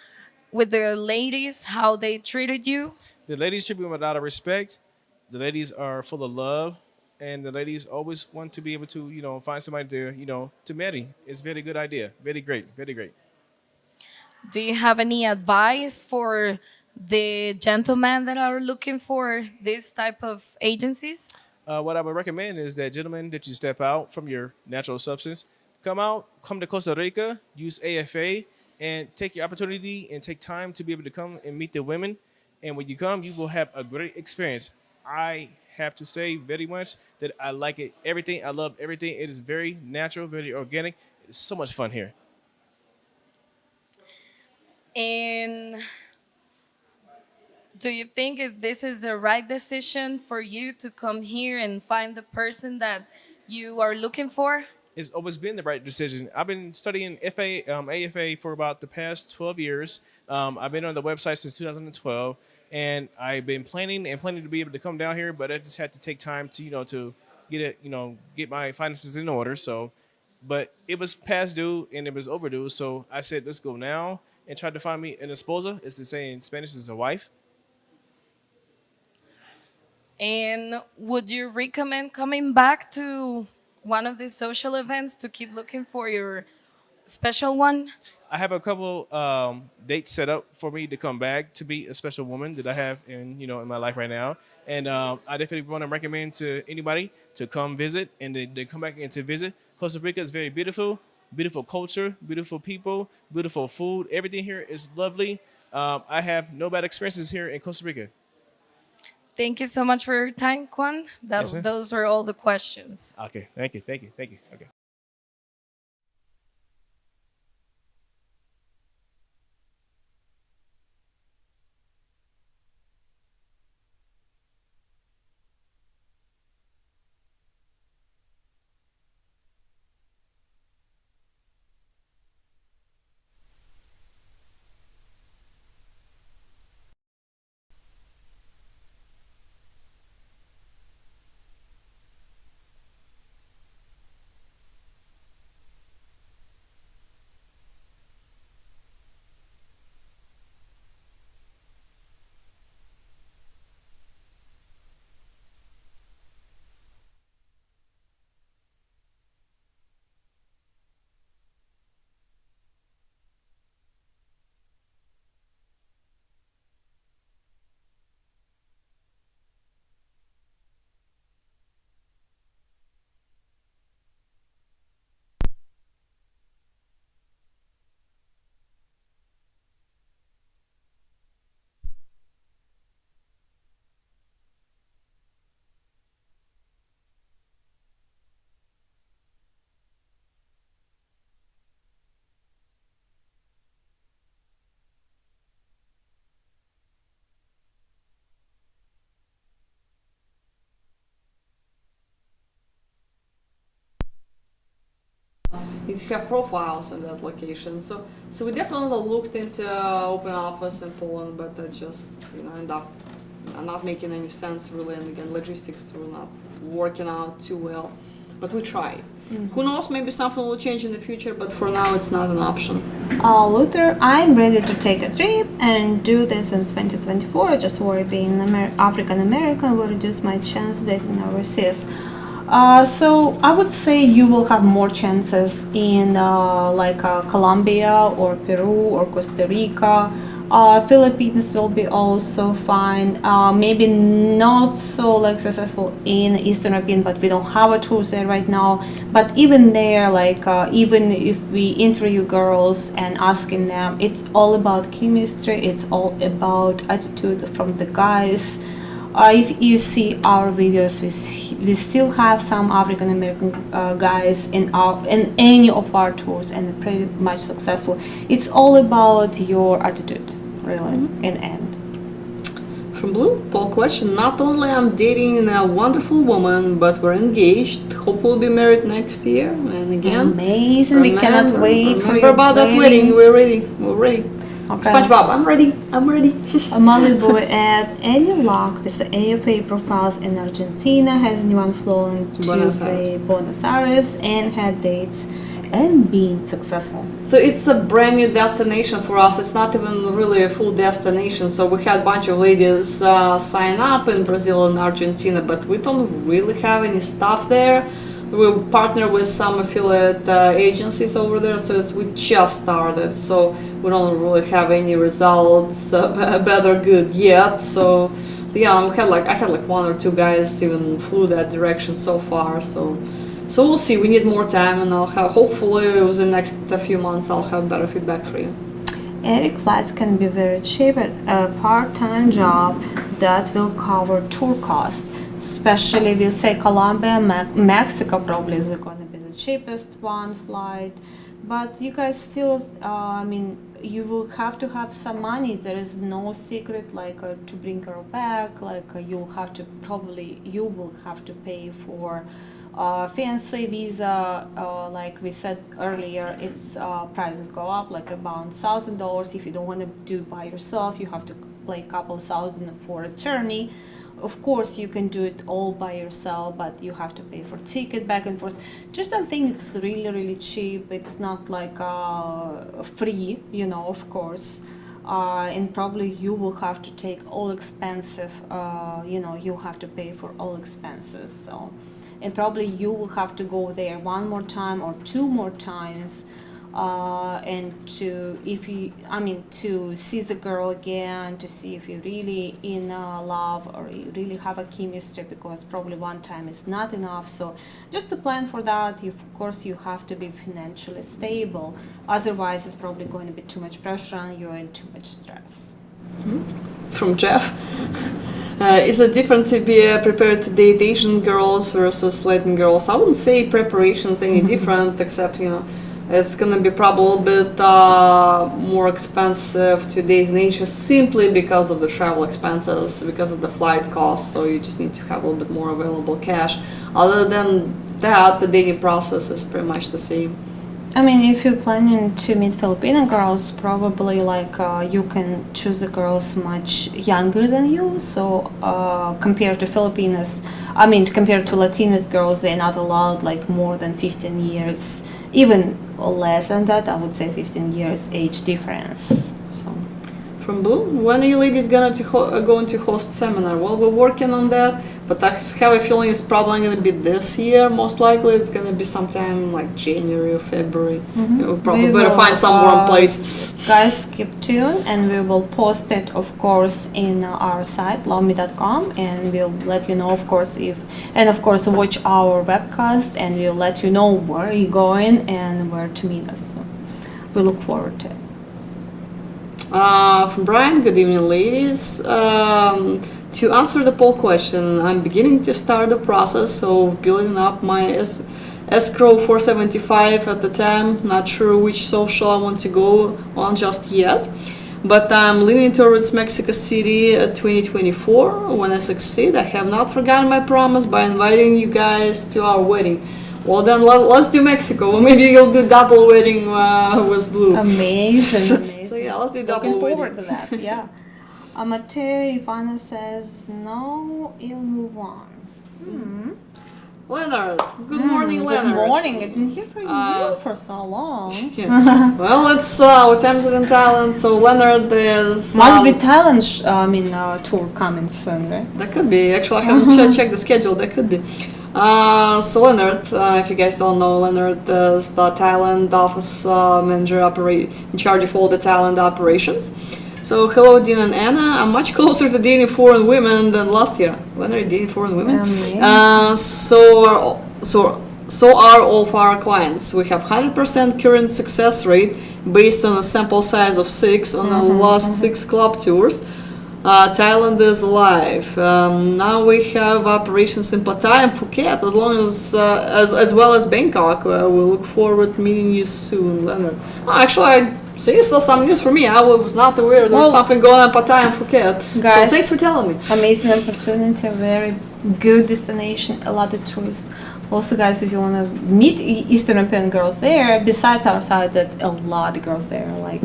with the ladies, how they treated you? The ladies treat me with a lot of respect. The ladies are full of love, and the ladies always want to be able to, find somebody to, to marry. It's a very good idea. Very great. Very great. Do you have any advice for the gentlemen that are looking for this type of agencies? What I would recommend is that, gentlemen, that you step out from your natural substance, come to Costa Rica, use AFA, and take your opportunity and take time to be able to come and meet the women. And when you come, you will have a great experience. I have to say very much that I like it. Everything, I love everything. It is very natural, very organic. It's so much fun here. And do you think if this is the right decision for you to come here and find the person that you are looking for? It's always been the right decision. I've been studying AFA for about the past 12 years. I've been on the website since 2012, and I've been planning to be able to come down here, but I just had to take time to, to get it, get my finances in order. So, but it was past due and it was overdue. So I said, let's go now and try to find me an esposa. It's the same in Spanish as a wife. And would you recommend coming back to one of these social events to keep looking for your special one? I have a couple dates set up for me to come back to be a special woman that I have in my life right now, and I definitely want to recommend to anybody to come visit and they come back and to visit. Costa Rica is very beautiful, beautiful culture, beautiful people, beautiful food. Everything here is lovely. I have no bad experiences here in Costa Rica. Thank you so much for your time, Kwan. Yes, sir. Those were all the questions. Okay, thank you. Okay. If you have profiles in that location. So we definitely looked into open office in Poland, but that just end up not making any sense really. And again, logistics were not working out too well. But we tried. Who knows? Maybe something will change in the future. But for now, it's not an option. Luther, I'm ready to take a trip and do this in 2024. Just worry being African American will reduce my chance dating overseas. So I would say you will have more chances in Colombia or Peru or Costa Rica, Philippines will be also fine. Maybe not so like successful in Eastern European, but we don't have a tour there right now. But even there, like even if we interview girls and asking them, it's all about chemistry. It's all about attitude from the guys. If you see our videos, we still have some African American guys in any of our tours, and they're pretty much successful. It's all about your attitude, really, in end. From Blue, Paul question. Not only I'm dating a wonderful woman, but we're engaged. Hope we'll be married next year. And again, Amazing! We cannot wait for remember your about that wedding. We're ready. We're ready. Okay. SpongeBob, I'm ready. I'm ready. Malibu at any luck with the AFA profiles in Argentina? Has anyone flown to Buenos Aires and had dates and been successful? So it's a brand new destination for us. It's not even really a full destination. So we had a bunch of ladies sign up in Brazil and Argentina, but we don't really have any stuff there. We partner with some affiliate agencies over there, so we just started. So we don't really have any results, bad or good yet. So yeah, I had like one or two guys even flew that direction so far. So we'll see. We need more time, and I'll have hopefully within the next few months I'll have better feedback for you. Eric flights can be very cheap at a part-time job that will cover tour cost. Especially we'll say Colombia, Mexico probably is going to be the cheapest one flight, but you guys still, I mean, you will have to have some money. There is no secret like to bring her back. Like you will have to pay for fancy visa. Like we said earlier, its prices go up like about $1,000. If you don't want to do it by yourself, you have to pay a couple thousand for attorney. Of course, you can do it all by yourself, but you have to pay for ticket back and forth. Just don't think it's really, really cheap. It's not like free, you know, of course. And probably you will have to take all expensive, you know, you have to pay for all expenses. So, and probably you will have to go there one more time or two more times. And to see the girl again, to see if you're really in love or you really have a chemistry, because probably one time is not enough. So just to plan for that, of course you have to be financially stable, otherwise it's probably going to be too much pressure on you and too much stress. From Jeff. Is it different to be prepared to date Asian girls versus Latin girls? I wouldn't say preparation is any different, except, you know, it's going to be probably a bit more expensive to date in Asia simply because of the travel expenses, because of the flight costs, so you just need to have a little bit more available cash. Other than that, the dating process is pretty much the same. I mean, if you're planning to meet Filipino girls, probably like you can choose the girls much younger than you. So compared to Filipinas, I mean, compared to Latinas girls, they're not allowed like more than 15 years. Even less than that, I would say 15 years age difference. So, from Blue, when are you ladies going to host seminar? Well, we're working on that, but I have a feeling it's probably going to be this year. Most likely, it's going to be sometime like January or February. We'll probably better find some warm place. Guys, keep tuned, and we will post it, of course, in our site loveme.com, and we'll let you know, of course, watch our webcast, and we'll let you know where you're going and where to meet us. So we look forward to it. From Brian, good evening, ladies. To answer the poll question, I'm beginning to start the process of building up my escrow 475 at the time. Not sure which social I want to go on just yet, but I'm leaning towards Mexico City 2024. When I succeed, I have not forgotten my promise by inviting you guys to our wedding. Well, then let's do Mexico. Maybe you'll do double wedding with Blue. Amazing. So yeah, let's do double Looking wedding. forward to that. Yeah. Mateo Ivana says no. I'll move on. Leonard, good morning, Leonard. Good morning. I didn't hear from you for so long. Yeah. Well, it's what time is it in Thailand? So Leonard is Must be Thailand. Tour coming soon, right? That could be. Actually, I haven't checked the schedule. That could be. So Leonard, if you guys don't know, Leonard is the Thailand office manager in charge of all the Thailand operations. So hello, Dean and Anna. I'm much closer to dating foreign women than last year. When are you dating foreign women? So are all of our clients. We have 100% current success rate based on a sample size of 6 on the last 6 club tours. Thailand is live. Now we have operations in Pattaya and Phuket, as well as Bangkok. We look forward to meeting you soon, Leonard. Actually, this is some news for me. I was not aware there was something going on in Pattaya and Phuket. Guys, so thanks for telling me. Amazing opportunity, very good destination, a lot of tourists. Also, guys, if you want to meet Eastern European girls there, besides our side, that's a lot of girls there, like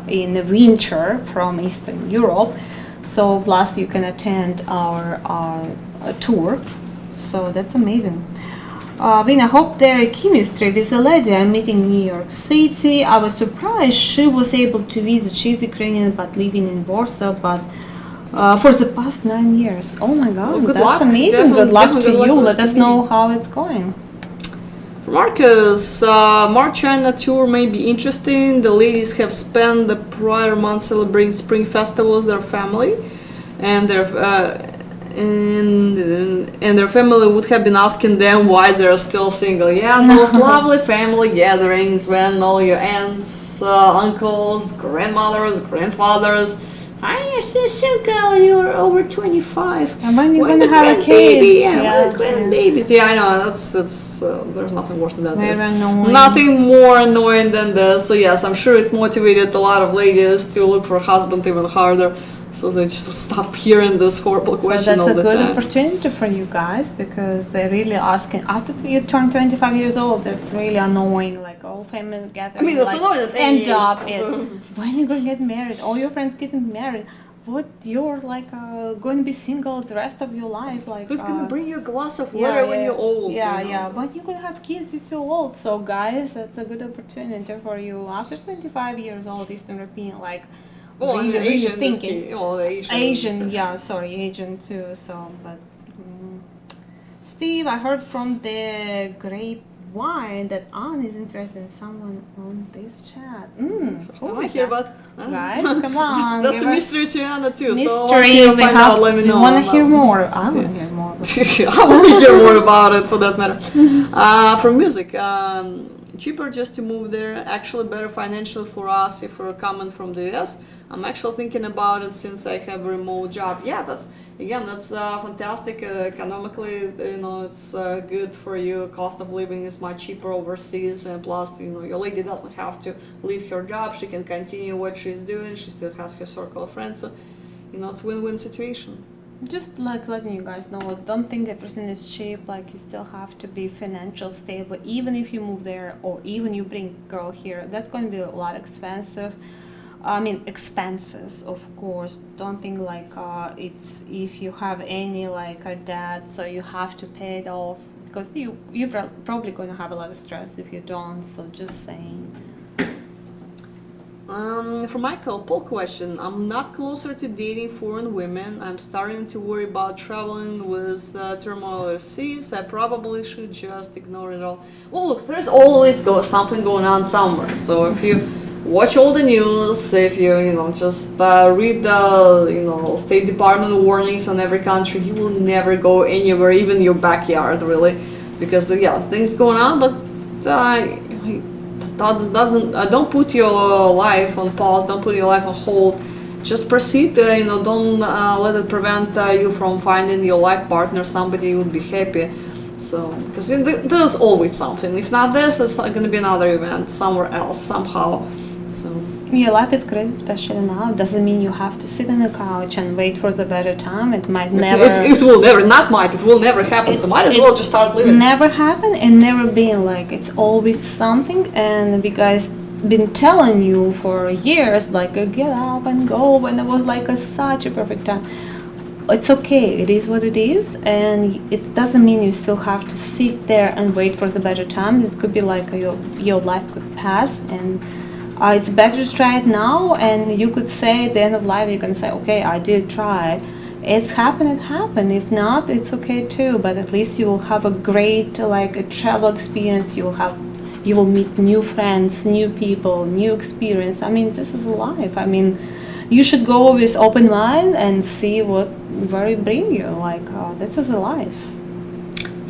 in the winter from Eastern Europe. So plus you can attend our tour, so that's amazing. Vina, I hope their chemistry with the lady I'm meeting in New York City. I was surprised she was able to visit. She's Ukrainian but living in Warsaw, but for the past 9 years. Oh my God, good that's luck. amazing. Good luck to you. Let us to know how it's going. For Marcus, March China tour may be interesting. The ladies have spent the prior month celebrating spring festivals with their family, and their family would have been asking them why they're still single. Yeah, those lovely family gatherings when all your aunts, uncles, grandmothers, grandfathers. You're so single, you're over 25. And when you're When gonna the have a grandbaby, kid? yeah, when the grandbabies. Yeah, I know, that's there's nothing worse than that. Very There's annoying. nothing more annoying than this. So yes, I'm sure it motivated a lot of ladies to look for a husband even harder. So they just stop hearing this horrible question all the So that's a good time. opportunity for you guys, because they're really asking after you turn 25 years old. It's really annoying, like all family gatherings. I mean, that's like, annoying at end age. up it. When you gonna get married? All your friends getting married. What you're like going to be single the rest of your life? Like Who's gonna bring you a glass of yeah, water when yeah, you're old? Yeah, you know? yeah. But you're gonna have kids. You're too old. So guys, that's a good opportunity for you after 25 years old. Eastern European, like. Well, really, and the Asian, really thinking. Asian, Yeah, sorry, Asian too. So, but Steve, I heard from the grapevine that Anne is interested in someone on this chat. Who is hear that? about Guys, come on. That's a give us mystery to Anna too. mystery. So once you find out, let me know. We want to hear more. I want to hear more. I want to hear more about it, for that matter. For music, cheaper just to move there. Actually, better financially for us if we're coming from the US. I'm actually thinking about it since I have a remote job. Yeah, that's fantastic. Economically, it's good for you. Cost of living is much cheaper overseas, and plus, your lady doesn't have to leave her job. She can continue what she's doing. She still has her circle of friends. So, it's win-win situation. Just like letting you guys know, don't think everything is cheap. Like you still have to be financially stable. Even if you move there, or even you bring girl here, that's going to be a lot expensive. I mean, expenses, of course. Don't think like it's if you have any like a debt, so you have to pay it off, because you're probably going to have a lot of stress if you don't. So just saying. For Michael, poll question. I'm not closer to dating foreign women. I'm starting to worry about traveling with turmoil overseas. I probably should just ignore it all. Well, look, there's always something going on somewhere. So if you watch all the news, if you just read the State Department warnings on every country, you will never go anywhere, even your backyard, really, because things going on. But don't put your life on pause. Don't put your life on hold. Just proceed. Don't let it prevent you from finding your life partner, somebody you would be happy. So, because there's always something. If not this, it's going to be another event somewhere else somehow. So yeah, life is crazy, especially now. Doesn't mean you have to sit on the couch and wait for the better time. It might never. It will never. It will never happen. So might as well just start living. Never happen and never been like. It's always something, and we guys been telling you for years like get up and go when it was like such a perfect time. It's okay. It is what it is, and it doesn't mean you still have to sit there and wait for the better times. It could be like your life could pass and. It's better to try it now, and you could say at the end of life, you can say, okay, I did try. It's happened, it happened. If not, it's okay too, but at least you will have a great a travel experience. You will meet new friends, new people, new experience. I mean, this is life. I mean, you should go with open mind and see where it bring you. Like this is a life.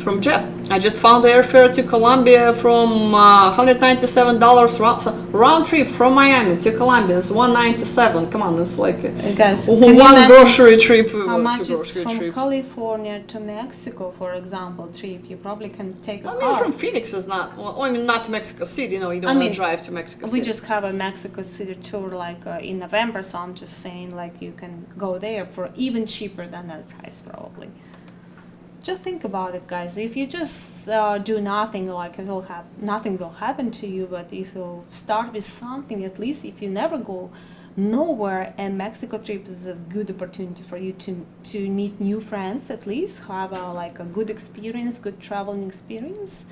From Jeff, I just found the airfare to Colombia from $197 round trip from Miami to Colombia. It's $197. Come on, it's like Guys, one grocery trip. How much two is grocery from trips. California to Mexico, for example, trip? You probably can take a I mean, car. from Phoenix is not. Well, I mean, not to Mexico City. You know, you don't I want mean, to drive to Mexico We City. just have a Mexico City tour like in November, so I'm just saying like you can go there for even cheaper than that price probably. Just think about it, guys. If you just do nothing, like nothing will happen to you. But if you start with something, at least if you never go nowhere, and Mexico trip is a good opportunity for you to meet new friends. At least have a good experience, good traveling experience.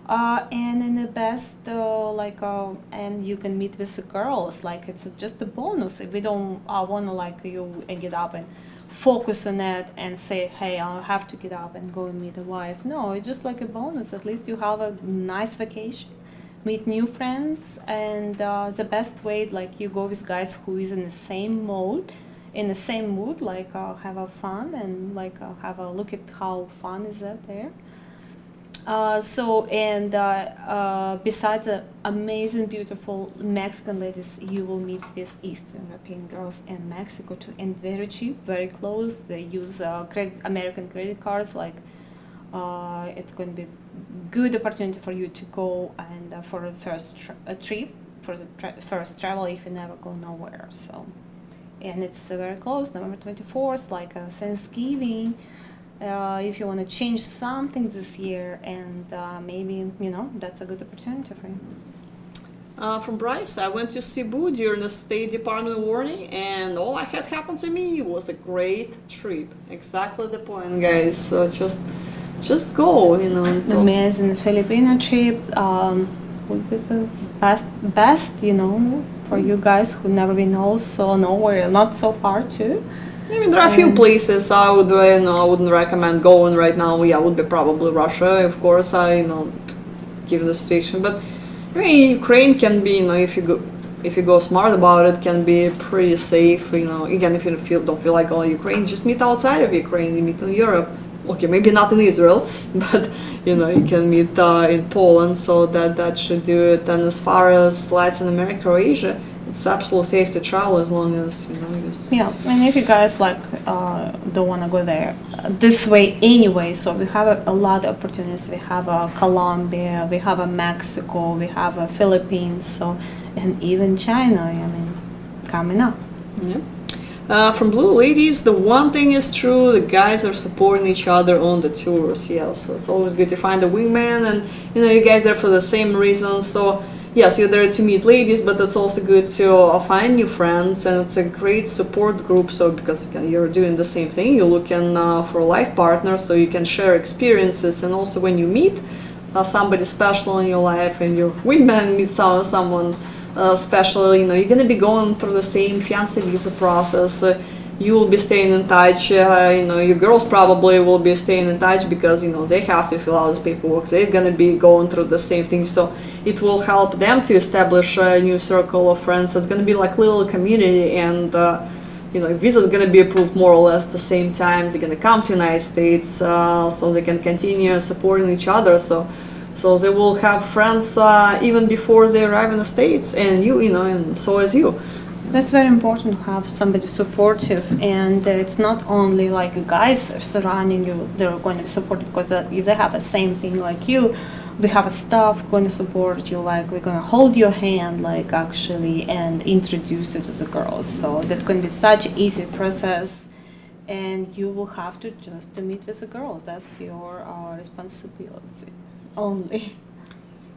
And in the best, and you can meet with the girls. Like it's just a bonus. If we don't want to you and get up and focus on it and say, hey, I'll have to get up and go and meet a wife. No, it's just like a bonus. At least you have a nice vacation, meet new friends, and the best way, like you go with guys who is in the same mood, like have a fun and have a look at how fun is that there. Besides the amazing, beautiful Mexican ladies, you will meet with Eastern European girls in Mexico too, and very cheap, very close. They use American credit cards. It's going to be good opportunity for you to go and for a first trip, for the first travel if you never go nowhere. So, and it's very close, November 24th, like Thanksgiving. If you want to change something this year, and maybe that's a good opportunity for you. From Bryce, I went to Cebu during the State Department warning, and all I had happen to me was a great trip. Exactly the point, guys. So just go, Amazing Filipino trip would be the best, for you guys who never been also nowhere, not so far too. I mean, there are a few places I wouldn't recommend going right now. Yeah, would be probably Russia, of course. Given the situation, but I mean, Ukraine can be, if you go smart about it, can be pretty safe. Again, if you don't feel like going to Ukraine, just meet outside of Ukraine. You meet in Europe. Okay, maybe not in Israel, but you can meet in Poland. So that should do it. And as far as Latin America or Asia, it's absolutely safe to travel as long as Yeah, and if you guys don't want to go there this way anyway, so we have a lot of opportunities. We have Colombia, we have Mexico, we have Philippines, so and even China. I mean, coming up. Yeah. From Blue Ladies, the one thing is true: the guys are supporting each other on the tours. Yes, so it's always good to find a wingman, and you guys there for the same reasons. So. Yes, you're there to meet ladies, but it's also good to find new friends, and it's a great support group. So because you're doing the same thing, you're looking for a life partner, so you can share experiences. And also when you meet somebody special in your life, and your wingman meets someone special, you're gonna be going through the same fiancé visa process. You will be staying in touch. Your girls probably will be staying in touch because they have to fill out this paperwork. They're gonna be going through the same thing, so it will help them to establish a new circle of friends. It's gonna be like little community, and visa is gonna be approved more or less the same time. They're gonna come to United States, so they can continue supporting each other. So they will have friends even before they arrive in the States, and and so as you. That's very important to have somebody supportive, and it's not only like guys surrounding you, they're going to support you because they have the same thing like you. We have a staff going to support you, like we're going to hold your hand, actually, and introduce you to the girls. So that's going to be such an easy process, and you will have to just meet with the girls. That's your responsibility only.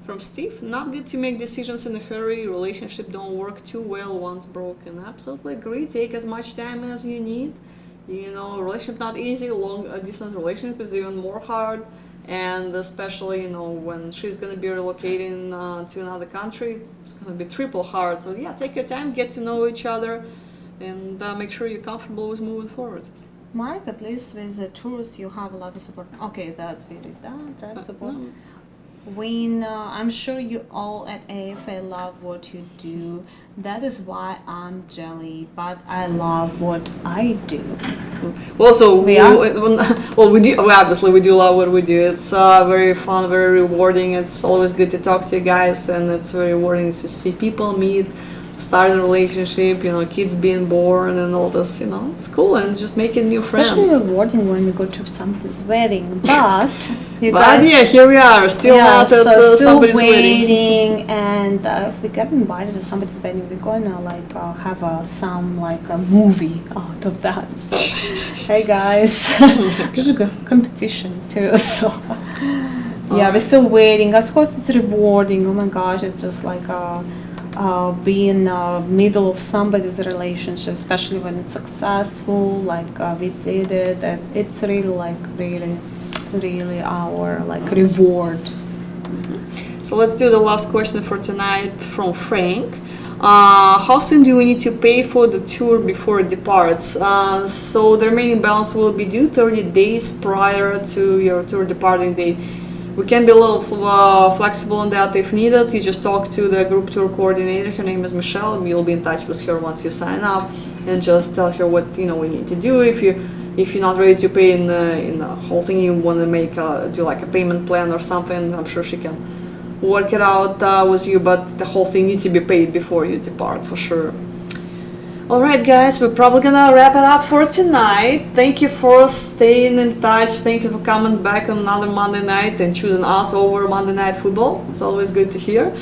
From Steve, not good to make decisions in a hurry. Relationship don't work too well once broken. Absolutely agree. Take as much time as you need. Relationship not easy. Long distance relationship is even more hard, and especially when she's gonna be relocating to another country, it's gonna be triple hard. So yeah, take your time, get to know each other, and make sure you're comfortable with moving forward. Mark, at least with the tours, you have a lot of support. Okay, that's very done. Try to support. when I'm sure you all at AFA love what you do. That is why I'm jelly, but I love what I do. Well, so Yeah. we obviously we do love what we do. It's very fun, very rewarding. It's always good to talk to you guys, and it's very rewarding to see people meet, start a relationship, kids being born and all this, it's cool, and just making new friends. Especially rewarding when we go to somebody's wedding, but you But guys. yeah, here we are, still not at so still somebody's waiting, and if we get invited to somebody's wedding, we're gonna have some a movie out of that. So, hey guys, there's a competition too. So yeah, we're still waiting. Of course, it's rewarding. Oh my gosh, it's just being in the middle of somebody's relationship, especially when it's successful, we did it, and it's really our reward. So let's do the last question for tonight from Frank. How soon do we need to pay for the tour before it departs? So the remaining balance will be due 30 days prior to your tour departing date. We can be a little flexible on that if needed. You just talk to the group tour coordinator. Her name is Michelle. You'll be in touch with her once you sign up, and just tell her what we need to do. If you're not ready to pay in the whole thing, you want to do a payment plan or something, I'm sure she can work it out with you. But the whole thing needs to be paid before you depart for sure. All right, guys, we're probably gonna wrap it up for tonight. Thank you for staying in touch. Thank you for coming back on another Monday night and choosing us over Monday Night Football. It's always good to hear.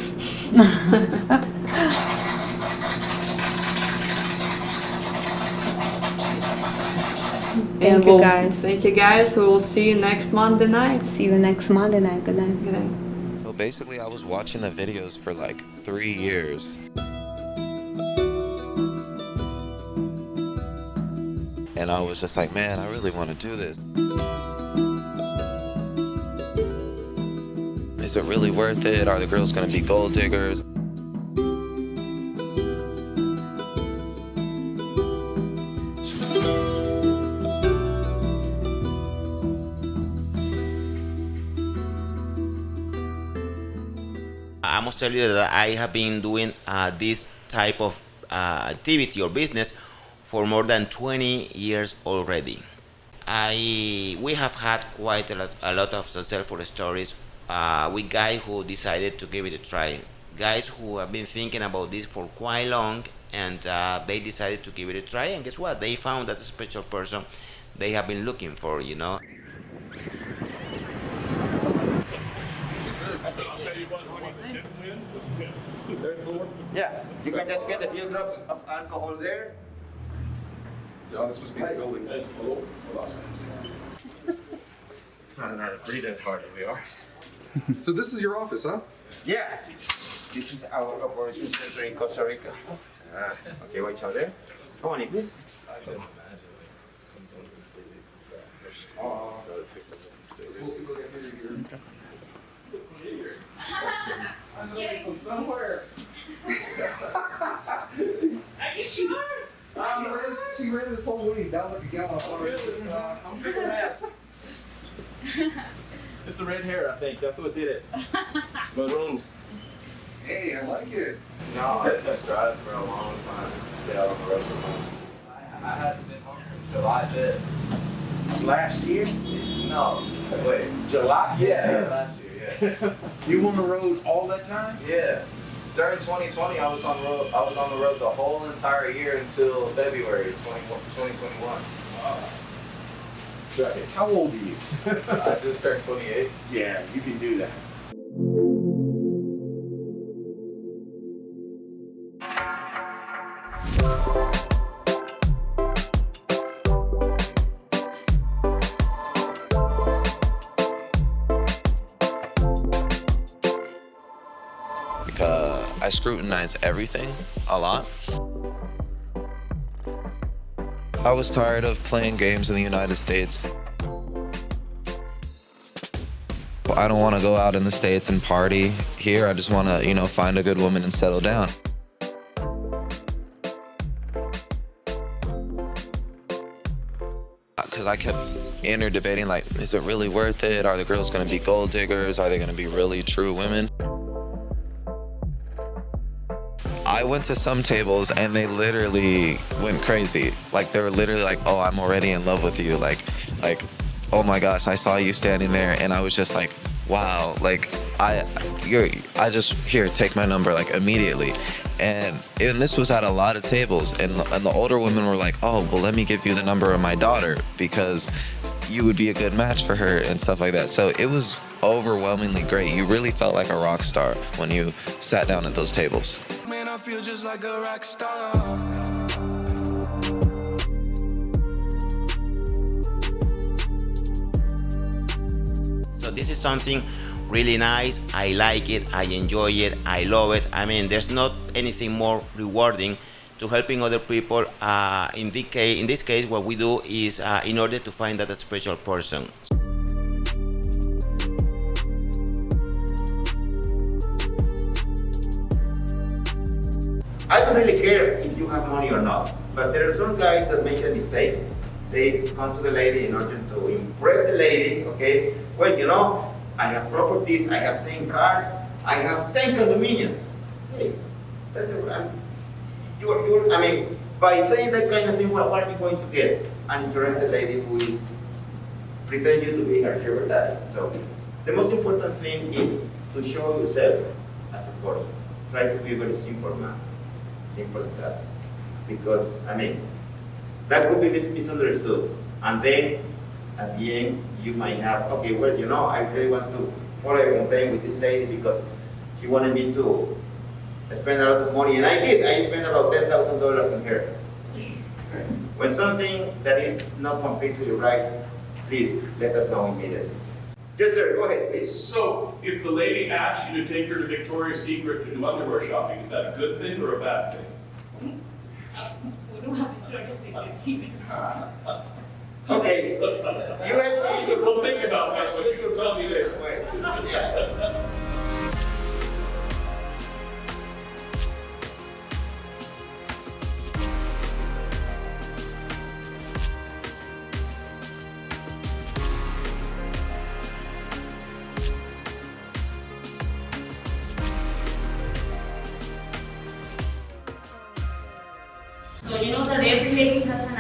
Thank you, guys. Thank you, guys. We will see you next Monday night. See you next Monday night. Good night. Good night. So basically, I was watching the videos for 3 years. And I was just like, man, I really want to do this. Is it really worth it? Are the girls going to be gold diggers? I must tell you that I have been doing this type of activity or business for more than 20 years already. We have had quite a lot of successful stories with guys who decided to give it a try. Guys who have been thinking about this for quite long, and they decided to give it a try, and guess what? They found that special person they have been looking for, Yeah, you can just get a few drops of alcohol there. Y'all, this must be the building. Not breathing harder we are. So this is your office, huh? Yeah. This is our operations center in Costa Rica. Okay, watch out there. Come on in, please. Somewhere. She ran this whole week down like a gallon of water. I'm bigger ass. It's the red hair, I think. That's what did it. Maroon. Hey, I like it. No, I just drive for a long time. Stay out on the road for months. I hadn't been home since July 5th. Last year? No, wait. July? Yeah, last year, yeah. You on the road all that time? Yeah. During 2020, I was on the road the whole entire year until February 2021. Wow. How old are you? I just turned 28. Yeah, you can do that. I scrutinize everything a lot. I was tired of playing games in the United States. I don't want to go out in the States and party here. I just want to, find a good woman and settle down. Because I kept inner debating, like, is it really worth it? Are the girls gonna be gold diggers? Are they gonna be really true women? I went to some tables and they literally went crazy. Like, they were literally like, oh, I'm already in love with you. Like, oh my gosh, I saw you standing there, and I was just like, wow, like, I just, here, take my number, like, immediately. And this was at a lot of tables, and the older women were like, oh, well, let me give you the number of my daughter because you would be a good match for her and stuff like that. So it was overwhelmingly great. You really felt like a rock star when you sat down at those tables. Man, I feel just like a rock star. So this is something really nice. I like it, I enjoy it, I love it. I mean, there's not anything more rewarding to helping other people. In this case, what we do is in order to find that special person. I don't really care if you have money or not, but there are some guys that make a mistake. They come to the lady in order to impress the lady, okay? Well, you know, I have properties, I have 10 cars, I have 10 condominiums. Hey, that's I mean, by saying that kind of thing, what are you going to get? An interested lady who is pretend you to be her sugar daddy. So the most important thing is to show yourself as a person. Try to be a very simple man. Simple as that. Because, I mean, that could be misunderstood. And then, at the end, you might have, okay, well, you know, I really want to follow a complaint with this lady because she wanted me to spend a lot of money. And I did. I spent about $10,000 on her. When something that is not completely right, please let us know immediately. Yes, sir. Go ahead, please. So, if the lady asks you to take her to Victoria's Secret to do underwear shopping, is that a good thing or a bad thing? Okay. You have to Well, think about that, but you can tell me later. Yeah. So you know that every lady has an